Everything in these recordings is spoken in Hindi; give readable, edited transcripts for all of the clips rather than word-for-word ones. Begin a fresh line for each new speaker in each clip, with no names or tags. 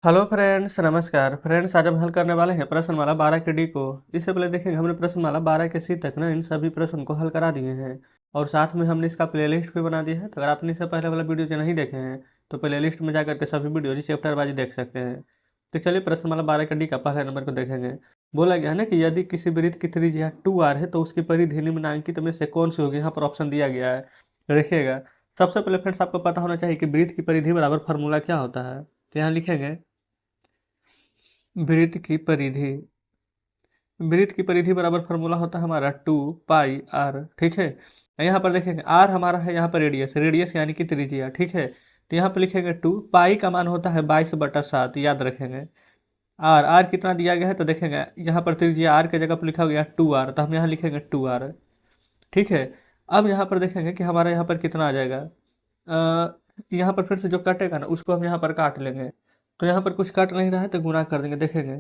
हेलो फ्रेंड्स, नमस्कार फ्रेंड्स। आज हम हल करने वाले हैं प्रश्नमाला 12 के डी को। इससे पहले देखेंगे हमने प्रश्नमाला 12 के सी तक ना इन सभी प्रश्न को हल करा दिए हैं और साथ में हमने इसका प्लेलिस्ट भी बना दिया है। तो अगर आपने इससे पहले वाला वीडियो जो नहीं देखे हैं तो प्लेलिस्ट में जाकर के सभी वीडियो जी चैप्टर वाइज देख सकते हैं। तो चलिए प्रश्नमाला 12 के डी का पहले नंबर को देखेंगे। बोला गया है ना कि यदि किसी वृत्त की त्रिज्या 2r है तो उसकी परिधि निम्नलिखित में से कौन सी होगी। यहाँ पर ऑप्शन दिया गया है, तो देखिएगा। सबसे पहले फ्रेंड्स आपको पता होना चाहिए कि वृत्त की परिधि बराबर फार्मूला क्या होता है। तो यहाँ लिखेंगे वृत्त की परिधि। वृत्त की परिधि बराबर फार्मूला होता है हमारा 2πr। ठीक है, यहाँ पर देखेंगे r हमारा है यहाँ पर रेडियस, रेडियस यानी कि त्रिज्या। ठीक है, तो यहाँ पर लिखेंगे 2 पाई का मान होता है 22/7, याद रखेंगे। r कितना दिया गया है तो देखेंगे यहाँ पर त्रिज्या r के जगह पर लिखा गया 2r, तो हम यहाँ लिखेंगे 2r। ठीक है, अब यहाँ पर देखेंगे कि हमारा यहाँ पर कितना आ जाएगा। यहाँ पर फिर से जो कटेगा ना उसको हम यहाँ पर काट लेंगे। तो यहाँ पर कुछ कट नहीं रहा है तो गुना कर देंगे, देखेंगे।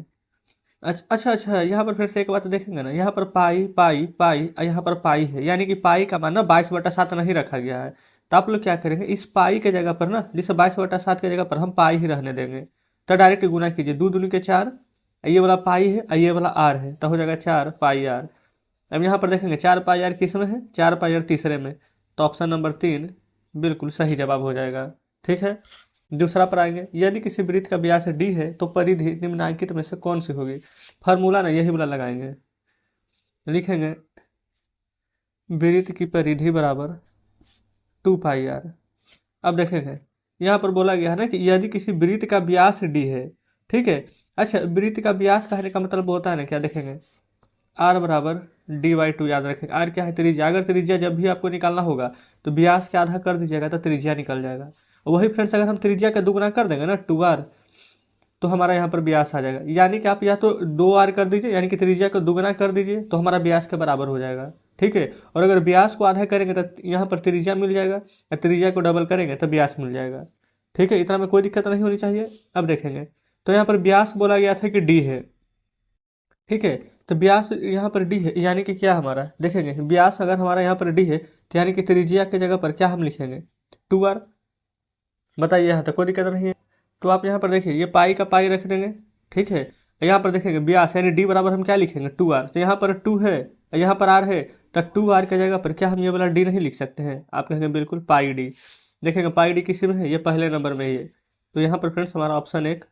अच्छा, यहाँ पर फिर से एक बात देखेंगे ना, यहाँ पर पाई पाई पाई और यहाँ पर पाई है, यानी कि पाई का मान ना 22/7 नहीं रखा गया है। तो आप लोग क्या करेंगे, इस पाई के जगह पर ना, जिसे 22/7 के जगह पर हम पाई ही रहने देंगे। तो डायरेक्ट गुना कीजिए, 2×4, ये वाला पाई है और ये वाला आर है, तो हो जाएगा 4πr। अब यहाँ पर देखेंगे 4πr किस में है, 4πr तीसरे में, तो ऑप्शन नंबर 3 बिल्कुल सही जवाब हो जाएगा। ठीक है, दूसरा पर आएंगे। यदि किसी वृत्त का व्यास डी है तो परिधि निम्नलिखित में से कौन सी होगी। फार्मूला ना यही वाला लगाएंगे, लिखेंगे वृत्त की परिधि बराबर 2πr। अब देखेंगे यहाँ पर बोला गया है ना कि यदि किसी वृत्त का व्यास डी है। ठीक है, अच्छा वृत्त का व्यास कहने का मतलब होता है ना क्या, देखेंगे r बराबर d/2, याद रखेंगे। r क्या है, त्रिज्या। अगर त्रिज्या जब भी आपको निकालना होगा तो व्यास के आधा कर दीजिएगा तो त्रिज्या निकल जाएगा। वही फ्रेंड्स अगर हम त्रिज्या का दुगुना कर देंगे ना 2r, तो हमारा यहाँ पर व्यास आ जाएगा। यानी कि आप या तो 2r कर दीजिए, यानी कि त्रिज्या को दुगुना कर दीजिए तो हमारा व्यास के बराबर हो जाएगा। ठीक है, और अगर व्यास को आधा करेंगे तो यहाँ पर त्रिज्या मिल जाएगा, या त्रिज्या को डबल करेंगे तो व्यास मिल जाएगा। ठीक है, इतना में कोई दिक्कत नहीं होनी चाहिए। अब देखेंगे तो यहाँ पर व्यास बोला गया था कि डी है। ठीक है, तो व्यास यहाँ पर डी है, यानी कि क्या हमारा, देखेंगे व्यास अगर हमारा यहाँ पर डी है तो यानी कि त्रिज्या के जगह पर क्या हम लिखेंगे 2r। बताइए, यहाँ तक कोई दिक्कत नहीं है। तो आप यहाँ पर देखिए ये पाई का पाई रख देंगे। ठीक है, यहाँ पर देखेंगे व्यास यानी डी बराबर हम क्या लिखेंगे 2r। तो यहाँ पर 2 है, यहाँ पर r है, तो 2r के जगह पर क्या हम ये वाला डी नहीं लिख सकते हैं। आप कहेंगे बिल्कुल पाई डी। देखेंगे पाई डी किसी में है, ये पहले नंबर में ही है। तो यहाँ पर फ्रेंड्स हमारा ऑप्शन 1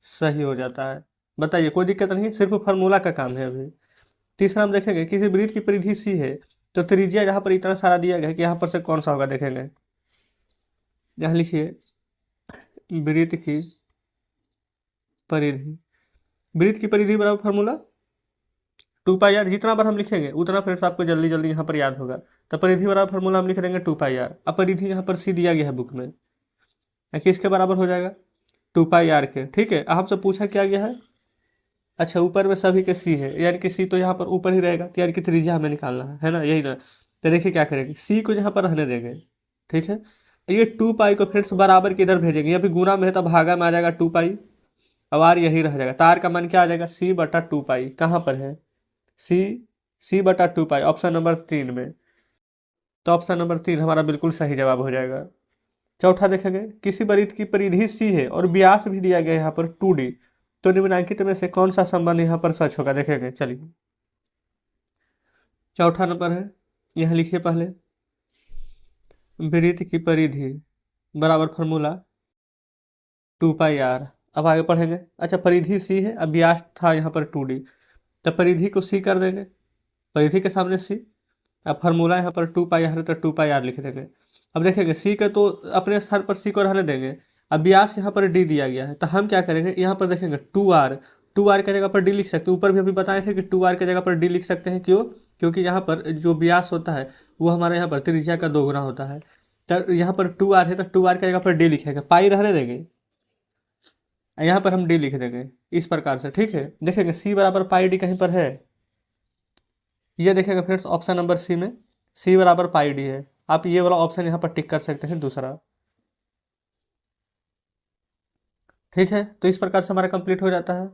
सही हो जाता है। बताइए, कोई दिक्कत नहीं है, सिर्फ फार्मूला का काम है अभी। तीसरा हम देखेंगे किसी वृत्त की परिधि सी है तो त्रिज्या यहाँ पर इतना सारा दिया गया है कि यहाँ पर से कौन सा होगा, देखेंगे। यहाँ लिखिए वृत्त की परिधि। वृत्त की परिधि बराबर फार्मूला 2πr। जितना बार हम लिखेंगे उतना फ्रेंड्स आपको जल्दी जल्दी यहाँ पर याद होगा। तो परिधि बराबर फार्मूला हम लिख देंगे 2πr। अब परिधि यहाँ पर सी दिया गया है बुक में, किसके बराबर हो जाएगा 2πr के। ठीक है, आपसे पूछा क्या गया है, अच्छा ऊपर में सभी के सी है, यानी कि सी तो यहाँ पर ऊपर ही रहेगा, तो यानी कि त्रिज्या हमें निकालना है ना, यही ना। तो देखिए क्या करेंगे, सी को यहाँ पर रहने देंगे। ठीक है, ये 2π को फ्रेंड्स बराबर किधर भेजेंगे, अभी गुना में है तो भागा में आ जाएगा 2π। अब आर यही रह जाएगा, तार का मान क्या आ जाएगा c/2π। कहाँ पर है सी, c/2π ऑप्शन नंबर 3 में। तो ऑप्शन नंबर 3 हमारा बिल्कुल सही जवाब हो जाएगा। चौथा देखेंगे किसी वृत्त की परिधि सी है और व्यास भी दिया गया है यहाँ पर 2d, तो निम्नलिखित में से कौन सा संबंध यहाँ पर सच होगा, देखेंगे। चलिए चौथा नंबर है, यहाँ लिखिए पहले वृत्त की परिधि बराबर फार्मूला 2πr। अब आगे पढ़ेंगे। अच्छा परिधि सी है, अब व्यास था यहाँ पर 2d, तो परिधि को सी कर देंगे, परिधि के सामने सी। अब फार्मूला यहाँ पर 2πr है तो 2πr लिख देंगे। अब देखेंगे सी का तो अपने स्थान पर सी को रहने देंगे। अब व्यास यहाँ पर डी दिया गया है, तो हम क्या करेंगे, यहाँ पर देखेंगे 2r के जगह पर डी लिख सकते हैं। ऊपर भी अभी बताए थे कि 2r के जगह पर डी लिख सकते हैं, क्यों, क्योंकि यहाँ पर जो व्यास होता है वो हमारे यहाँ पर त्रिज्या का 2 गुना होता है। तो यहाँ पर 2r है तो 2r के जगह पर डी लिखेंगे, पाई रहने देंगे, यहाँ पर हम डी लिख देंगे इस प्रकार से। ठीक है, देखेंगे सी बराबर पाई डी कहीं पर है, ये देखेंगे फ्रेंड्स ऑप्शन नंबर सी में सी बराबर पाई डी है। आप ये वाला ऑप्शन यहाँ पर टिक कर सकते हैं, दूसरा। ठीक है, तो इस प्रकार से हमारा कंप्लीट हो जाता है।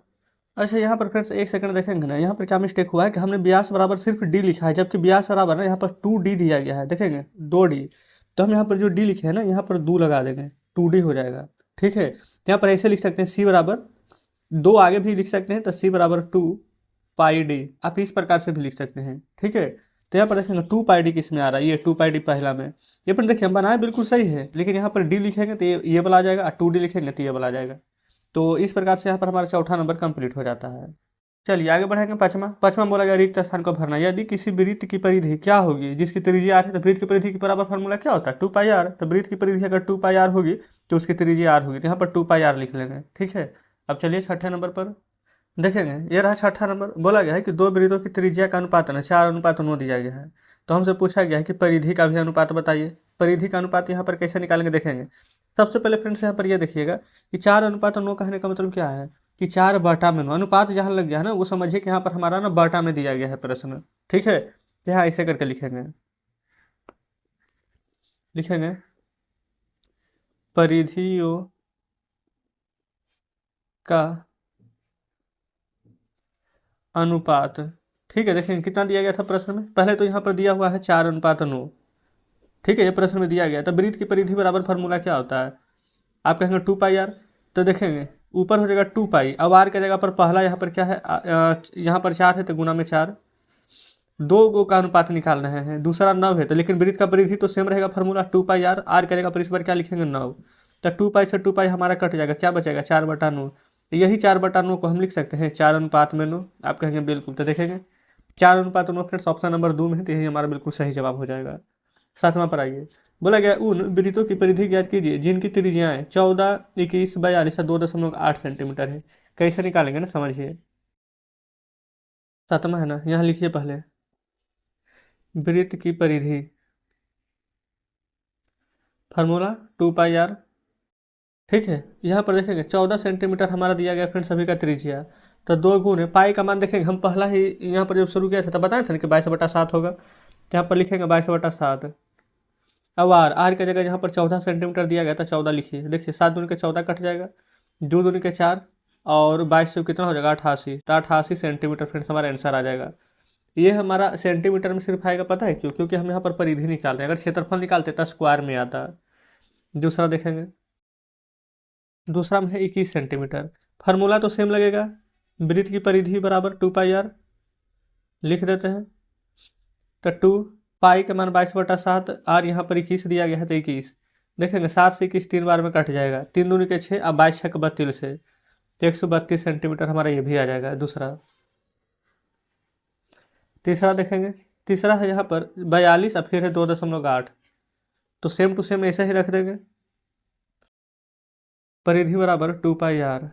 अच्छा यहाँ पर फ्रेंड्स एक सेकंड देखेंगे ना, यहाँ पर क्या मिस्टेक हुआ है कि हमने व्यास बराबर सिर्फ डी लिखा है, जबकि व्यास बराबर ना यहाँ पर 2d दिया गया है, देखेंगे 2d। तो हम यहाँ पर जो डी लिखे हैं ना यहाँ पर 2 लगा देंगे, 2d हो जाएगा। ठीक है। तो यहाँ पर ऐसे लिख सकते हैं सी बराबर, दो आगे भी लिख सकते हैं तो सी बराबर 2 पाई डी, आप इस प्रकार से भी लिख सकते हैं। ठीक है, तो यहाँ पर देखेंगे 2 पाई डी किस में आ रहा है, ये 2 पाई डी पहला में। ये पर देखिए हम बनाए बिल्कुल सही है, लेकिन यहाँ पर डी लिखेंगे तो ये वाला आ जाएगा, और 2 डी लिखेंगे तो ये वाला आ जाएगा। तो इस प्रकार से यहाँ पर हमारा चौथा नंबर कंप्लीट हो जाता है। चलिए आगे बढ़ेंगे। पाँचवा पाँचवा बोला गया रिक्त स्थान को भरना। यदि किसी वृत्त की परिधि क्या होगी जिसकी त्रिज्या आर है, तो वृत्त की परिधि के बराबर फार्मूला क्या होता है 2 पाई आर। तो वृत्त की परिधि अगर 2 पाई आर होगी तो उसकी त्रिज्या आर होगी, तो यहाँ पर 2 पाई आर लिख लेंगे। ठीक है, अब चलिए छठे नंबर पर देखेंगे। ये रहा छठा नंबर। बोला गया है कि दो वृत्तों की त्रिज्या का अनुपात है 4:9 दिया गया है। तो हमसे पूछा गया है कि परिधि का भी अनुपात बताइए। परिधि का अनुपात यहाँ पर कैसे निकालेंगे देखेंगे। सबसे पहले फ्रेंड्स यहाँ पर यह देखिएगा कि 4:9 कहने का मतलब क्या है कि 4/9। अनुपात जहाँ लग गया है ना, वो समझिए कि यहाँ पर हमारा ना बाटा में दिया गया है प्रश्न। ठीक है, यहाँ ऐसे करके लिखेंगे लिखेंगे परिधियों का अनुपात। ठीक है, देखेंगे कितना दिया गया था प्रश्न में। पहले तो यहाँ पर दिया हुआ है 4:9। ठीक है, ये प्रश्न में दिया गया। तो वृत्त की परिधि बराबर फार्मूला क्या होता है, आप कहेंगे 2 पाई आर। तो देखेंगे ऊपर हो जाएगा 2 पाई, अब आर के जगह पर पहला यहाँ पर क्या है, यहाँ पर 4 है तो गुना में 4, दो गो का अनुपात निकाल रहे हैं। दूसरा 9 है, तो लेकिन वृत्त का परिधि तो सेम रहेगा फार्मूला 2 पाई आर। आर के जगह पर इस बार क्या लिखेंगे 9। तो 2 पाई से 2 पाई हमारा कट जाएगा, क्या बचेगा 4/9। तो यही 4/9 को हम लिख सकते हैं 4:9। आप कहेंगे बिल्कुल, तो देखेंगे 4:9 फ्रेंड्स ऑप्शन नंबर 2 में है, तो यही हमारा बिल्कुल सही जवाब हो जाएगा। सातवां पर आइए। बोला गया उन वृत्तों की परिधि ज्ञात कीजिए जिनकी त्रिज्याएं 14, 21, 42 या 2.8 सेंटीमीटर है। कैसे निकालेंगे ना, समझिए। सातवां है ना, यहाँ लिखिए पहले वृत्त की परिधि फार्मूला 2 पाई आर। ठीक है, यहाँ पर देखेंगे 14 सेंटीमीटर हमारा दिया गया फ्रेंड्स सभी का त्रिज्या। तो 2 गुने पाई का मान देखेंगे, हम पहला ही यहाँ पर जब शुरू किया था तब बताए थे ना कि 22/7 होगा। तो यहाँ पर लिखेंगे 22/7। अब आर, आर की जगह यहाँ पर 14 सेंटीमीटर दिया गया था, 14 लिखिए। देखिए 7 दूनी के 14 कट जाएगा, 2 दूनी के 4, और 22 से कितना हो जाएगा 88। तो 88 सेंटीमीटर फ्रेंड्स हमारा आंसर आ जाएगा। ये हमारा सेंटीमीटर में सिर्फ आएगा, पता है क्यों, क्योंकि हम यहाँ पर परिधि निकाल रहे हैं। अगर क्षेत्रफल निकालते तो स्क्वायर में आता। दूसरा देखेंगे, दूसरा में है 21 सेंटीमीटर। फार्मूला तो सेम लगेगा, वृत्त की परिधि बराबर 2 पाई आर लिख देते हैं। तो 2 पाई के मान 22/7, आर यहाँ पर 21 दिया गया है तो 21। देखेंगे 7 से 21 3 बार में कट जाएगा, 3 दूनी के 6, अब 22 से तो 132 सेंटीमीटर हमारा ये भी आ जाएगा दूसरा। तीसरा देखेंगे, तीसरा है यहाँ पर 42 अब फिर है 2.8। तो सेम टू सेम ऐसे ही रख देंगे। परिधि बराबर 2 पाई आर,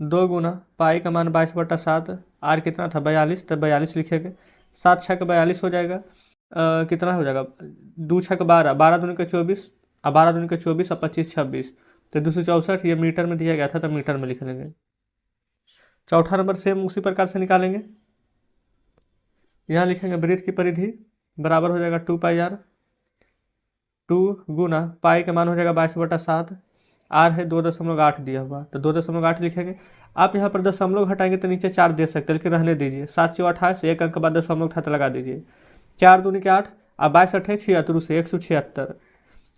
2 गुना पाई का मान 22/7, आर कितना था 42, तो 42 लिखेंगे। 7×6 = 42 हो जाएगा। कितना हो जाएगा 2×6 = 12, 12 दूनी के 24, अब 12 दूनी के 24 और 25 26, तो 264। ये मीटर में दिया गया था तो मीटर में लिख लेंगे। चौथा नंबर सेम उसी प्रकार से निकालेंगे। यहाँ लिखेंगे वृत्त की परिधि बराबर हो जाएगा 2 पाई आर, 2 गुना पाई का मान हो जाएगा 22/7, आर है 2.8 दिया हुआ, तो 2.8 लिखेंगे। आप यहाँ पर दशमलव हटाएंगे तो नीचे 4 दे सकते हैं, लेकिन रहने दीजिए। 7×4 = 28, एक अंक के बाद दशमलव था तो लगा दीजिए। 4 दूनी के 8, अब 22×8 = 76, 176।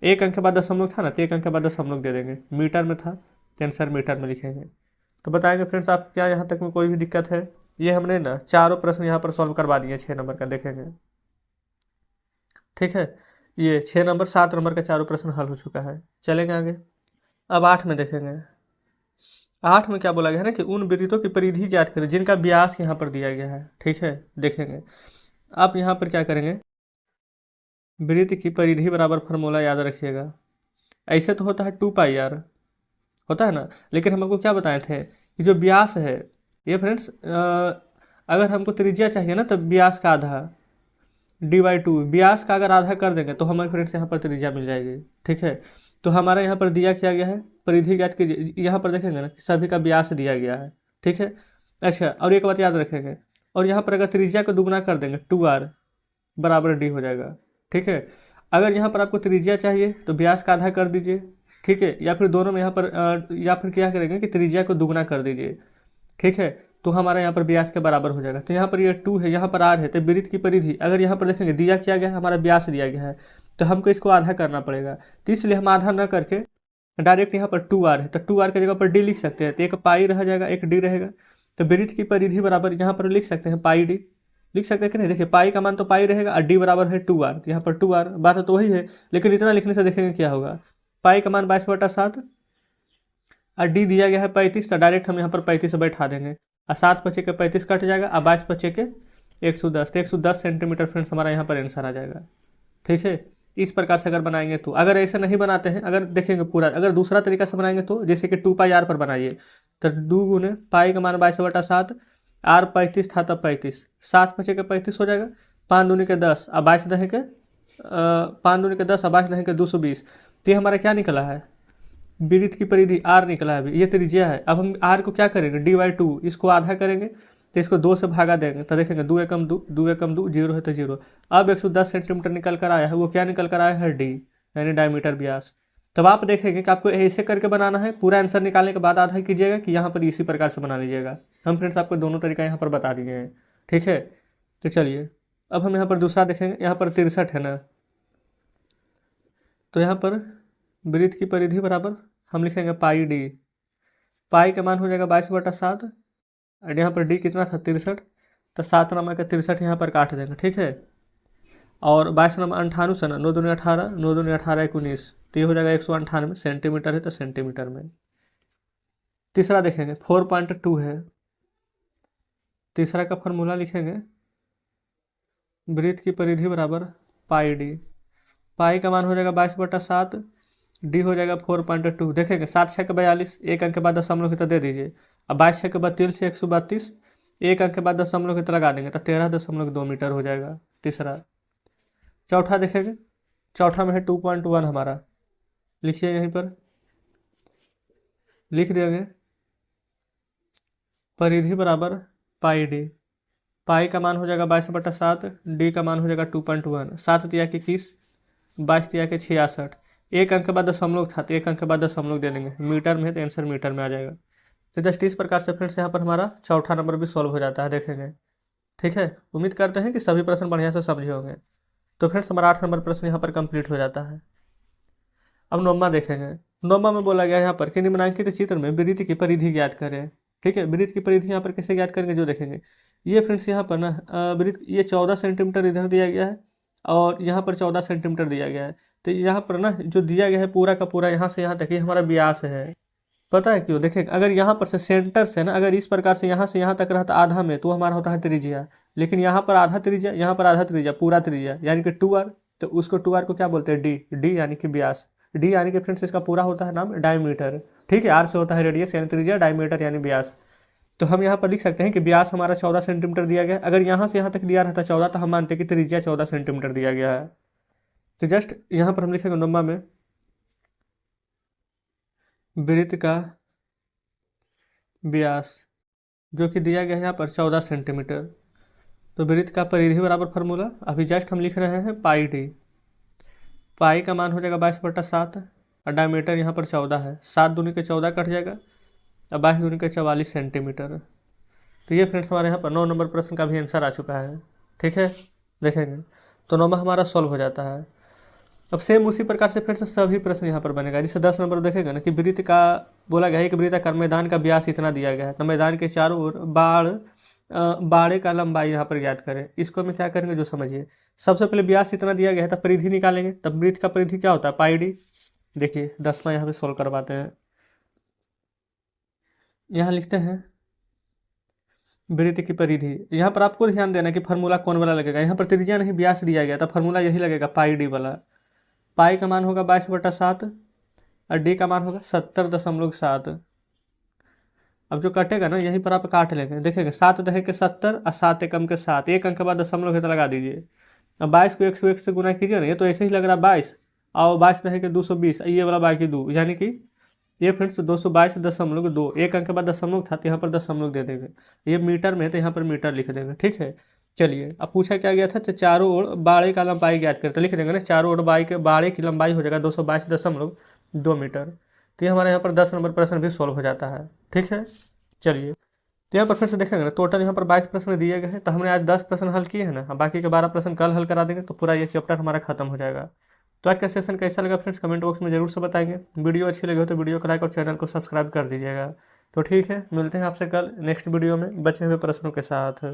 एक अंक के बाद दशमलव था ना, तो एक अंक के बाद दशमलव दे देंगे। मीटर में था तो आंसर मीटर में लिखेंगे। तो बताएंगे फ्रेंड्स आप क्या यहाँ तक में कोई भी दिक्कत है। ये हमने ना चारों प्रश्न यहाँ पर सॉल्व करवा दिए 6 नंबर का, देखेंगे। ठीक है, ये 6 नंबर 7 नंबर का चारों प्रश्न हल हो चुका है। चलेंगे आगे। अब 8 में देखेंगे। 8 में क्या बोला गया है ना कि उन वृत्तों की परिधि ज्ञात करें जिनका व्यास यहाँ पर दिया गया है। ठीक है, देखेंगे आप यहाँ पर क्या करेंगे, वृत्त की परिधि बराबर फार्मूला याद रखिएगा। ऐसे तो होता है 2 पाई आर, होता है ना, लेकिन हम आपको क्या बताए थे कि जो व्यास है ये फ्रेंड्स, अगर हमको त्रिज्या चाहिए ना तो व्यास का आधा dy/2, व्यास का अगर आधा कर देंगे तो हमारे फ्रेंड्स यहाँ पर त्रिज्या मिल जाएगी। ठीक है, तो हमारा यहाँ पर दिया क्या गया है, परिधि ज्ञात कीजिए। यहाँ पर देखेंगे ना कि सभी का व्यास दिया गया है। ठीक है, अच्छा, और एक बात याद रखेंगे, और यहाँ पर अगर त्रिज्या को दुगना कर देंगे 2r बराबर d हो जाएगा। ठीक है, अगर यहाँ पर आपको त्रिज्या चाहिए तो व्यास का आधा कर दीजिए। ठीक है, या फिर दोनों में यहाँ पर या फिर क्या करेंगे कि त्रिज्या को दुगना कर दीजिए। ठीक है, तो हमारा यहाँ पर व्यास के बराबर हो जाएगा। तो यहाँ पर ये 2 है, यहाँ पर r है, तो वृत्त की परिधि अगर यहाँ पर देखेंगे दिया क्या गया है, हमारा व्यास दिया गया है, तो हमको इसको आधा करना पड़ेगा। तो इसलिए हम आधा न करके डायरेक्ट यहाँ पर 2r है तो 2r की जगह पर d लिख सकते हैं, तो एक पाई रह जाएगा, एक d रहेगा। तो वृत्त की परिधि बराबर यहाँ पर लिख सकते हैं पाई d, लिख सकते हैं कि नहीं। देखिए पाई का मान तो पाई रहेगा और d बराबर है 2r, तो यहाँ पर 2r बात तो वही है, लेकिन इतना लिखने से देखेंगे क्या होगा। पाई का मान 22/7 और d दिया गया है 35, तो डायरेक्ट हम यहाँ पर 35 से बैठा देंगे और 7 बचे के 35 कट जाएगा और 22 बचे के 110, तो 110 सेंटीमीटर फ्रेंड्स हमारा यहाँ पर आंसर आ जाएगा। ठीक है, इस प्रकार से अगर बनाएंगे तो, अगर ऐसे नहीं बनाते हैं, अगर देखेंगे पूरा, अगर दूसरा तरीका से बनाएंगे तो जैसे कि 2πr पर बनाइए, तो 2 गुने पाई का मान 22/7, r 35 था तब 35, 7 बचे के 35 हो जाएगा, 5 दूनी के 10 और 22 दहे के 5 दूनी के 10 और 22 दहे के 220। तो ये हमारा क्या निकला है, वृत्त की परिधि r निकला है अभी, ये त्रिज्या है। अब हम r को क्या करेंगे, d/2, इसको आधा करेंगे तो इसको 2 से भागा देंगे, तो देखेंगे 2 एकम 2, 2 एकम 2, 0 है तो 0। अब 110 सेंटीमीटर निकल कर आया है, वो क्या निकल कर आया है, d यानी डायमीटर व्यास। तब आप देखेंगे कि आपको ऐसे करके बनाना है, पूरा आंसर निकालने के बाद आधा कीजिएगा कि यहाँ पर इसी प्रकार से बना लीजिएगा। हम फ्रेंड्स आपको दोनों तरीका यहाँ पर बता दिए हैं। ठीक है, तो चलिए अब हम यहाँ पर दूसरा देखेंगे। यहाँ पर 63 है ना, तो यहाँ पर वृत्त की परिधि बराबर हम लिखेंगे पाई d, पाई का मान हो जाएगा 22/7 और यहाँ पर d कितना था 63, तो 7 नमा का 63 यहाँ पर काट देंगे। ठीक है, और 22 नमा 98 से ना, 9 दूनी 18, 9 दूनी 18 19, तो ये हो जाएगा 198 सेंटीमीटर है तो सेंटीमीटर में। तीसरा देखेंगे 4.2 है, तीसरा का फॉर्मूला लिखेंगे वृत्त की परिधि बराबर पाई d, पाई का मान हो जाएगा 22/7, डी हो जाएगा 4.2। देखेंगे 7 6 के 42, एक अंक के बाद दशमलव की तो दे दीजिए, अब 22 6 के 32 से 132, एक अंक के बाद दशमलव की तो लगा देंगे, तो 13.2 मीटर हो जाएगा तीसरा। चौथा देखेंगे, चौथा में है 2.1 हमारा, लिखिए यहीं पर लिख देंगे परिधि बराबर पाई डी, पाई का मान हो जाएगा 22/7, डी का मान हो जाएगा 2.1, 7 तिया के 21, 22 तिया के 66, एक अंक के बाद दशमलव था तो एक अंक के बाद दशमलव दे देंगे, मीटर में है तो आंसर मीटर में आ जाएगा। तो जस्ट इस प्रकार से फ्रेंड्स यहाँ पर हमारा चौथा नंबर भी सॉल्व हो जाता है, देखेंगे। ठीक है, उम्मीद करते हैं कि सभी प्रश्न बढ़िया से समझे होंगे। तो फ्रेंड्स हमारा 8 नंबर प्रश्न यहाँ पर कंप्लीट हो जाता है। अब 9वां देखेंगे। 9वां में बोला गया यहाँ पर कि निम्नांकित चित्र में वृत्त की परिधि ज्ञात करें। ठीक है, वृत्त की परिधि यहाँ पर कैसे ज्ञात करेंगे जो देखेंगे। ये फ्रेंड्स यहाँ पर ना वृत्त ये 14 सेंटीमीटर इधर दिया गया है और यहाँ पर 14 सेंटीमीटर दिया गया है। तो यहाँ पर ना जो दिया गया है पूरा का पूरा यहाँ से यहाँ तक ये हमारा व्यास है। पता है क्यों, देखें अगर यहाँ पर से सेंटर से ना अगर इस प्रकार से यहाँ तक रहता आधा में तो हमारा होता है त्रिज्या, लेकिन यहाँ पर आधा त्रिज्या, यहाँ पर आधा त्रिज्या, पूरा त्रिज्या यानी कि 2r, तो उसको 2r को क्या बोलते हैं, डी यानी कि व्यास। डी यानी कि फ्रेंड्स इसका पूरा होता है नाम डायमीटर। ठीक है, आर से होता है रेडियस यानी त्रिज्या, डायमीटर यानी व्यास। तो हम यहाँ पर लिख सकते हैं कि व्यास हमारा 14 सेंटीमीटर दिया गया। अगर यहाँ से यहाँ तक दिया रहता 14 तो हम मानते हैं कि त्रिज्या 14 सेंटीमीटर दिया गया है। तो जस्ट यहाँ पर हम लिखेंगे नंबर में वृत्त का व्यास जो कि दिया गया है यहाँ पर 14 सेंटीमीटर। तो वृत्त का परिधि बराबर फार्मूला अभी जस्ट हम लिख रहे हैं पाई डी, पाई का मान हो जाएगा 22/7 और डायमीटर यहाँ पर 14 है, 7 दूनी के 14 कट जाएगा और 22 दूनी के 44 सेंटीमीटर। तो ये फ्रेंड्स हमारे यहाँ पर 9 नंबर प्रश्न का भी आंसर आ चुका है। ठीक है, देखेंगे तो 9वां हमारा सॉल्व हो जाता है। अब सेम उसी प्रकार से फ्रेंड्स सभी प्रश्न यहाँ पर बनेगा। जैसे 10 नंबर देखेंगे ना कि वृत्त का बोला गया है कि वृत्ताकार मैदान का व्यास इतना दिया गया है, तो मैदान के चारों ओर बाड़े का लंबाई यहाँ पर ज्ञात करें। इसको हम क्या करेंगे जो समझिए। सबसे पहले व्यास इतना दिया गया है, तब परिधि निकालेंगे, तब वृत्त का परिधि क्या होता है पाई डी। देखिए 10वां यहाँ पे सोल्व करवाते हैं। यहाँ लिखते हैं वृत्त की परिधि, यहाँ पर आपको ध्यान देना कि फार्मूला कौन वाला लगेगा। यहाँ पर त्रिज्या नहीं व्यास दिया गया, तो फार्मूला यही लगेगा पाई डी वाला। पाई का मान होगा 22/7 और डी का मान होगा 70.7। अब जो कटेगा ना यहीं पर आप काट लेंगे। देखेंगे 7 दहे के 70 और 7 एकम के 7, एक अंक के बाद दशमलव है तो लगा दीजिए। अब 22 को 101 से गुना कीजिए ना, ये तो ऐसे ही लग रहा है 22 और 22 दहे के 220, ये वाला बाकी 2 यानी कि ये फ्रेंड्स 222.2, एक अंक के बाद दशमलव था तो यहाँ पर दशमलव दे देंगे। ये मीटर में है तो यहाँ पर मीटर लिख देंगे। ठीक है, चलिए अब पूछा क्या गया था, चारों ओर बाड़े का लंबाई ज्ञात करते, लिख देंगे ना चारों ओर बाड़े की लंबाई हो जाएगा 222.2 मीटर। तो ये हमारे यहाँ पर 10 नंबर प्रश्न भी सॉल्व हो जाता है। ठीक है, चलिए तो यहाँ पर फिर से देखेंगे ना टोटल यहाँ पर 22 प्रश्न दिए गए हैं, तो हमने आज 10 प्रश्न हल किए हैं ना, बाकी के 12 प्रश्न कल हल करा देंगे तो पूरा ये चैप्टर हमारा खत्म हो जाएगा। तो आज का सेशन कैसा लगा फ्रेंड्स, कमेंट बॉक्स में जरूर से बताएंगे। वीडियो अच्छी लगी हो तो वीडियो को लाइक और चैनल को सब्सक्राइब कर दीजिएगा। तो ठीक है, मिलते हैं आपसे कल नेक्स्ट वीडियो में बचे हुए प्रश्नों के साथ।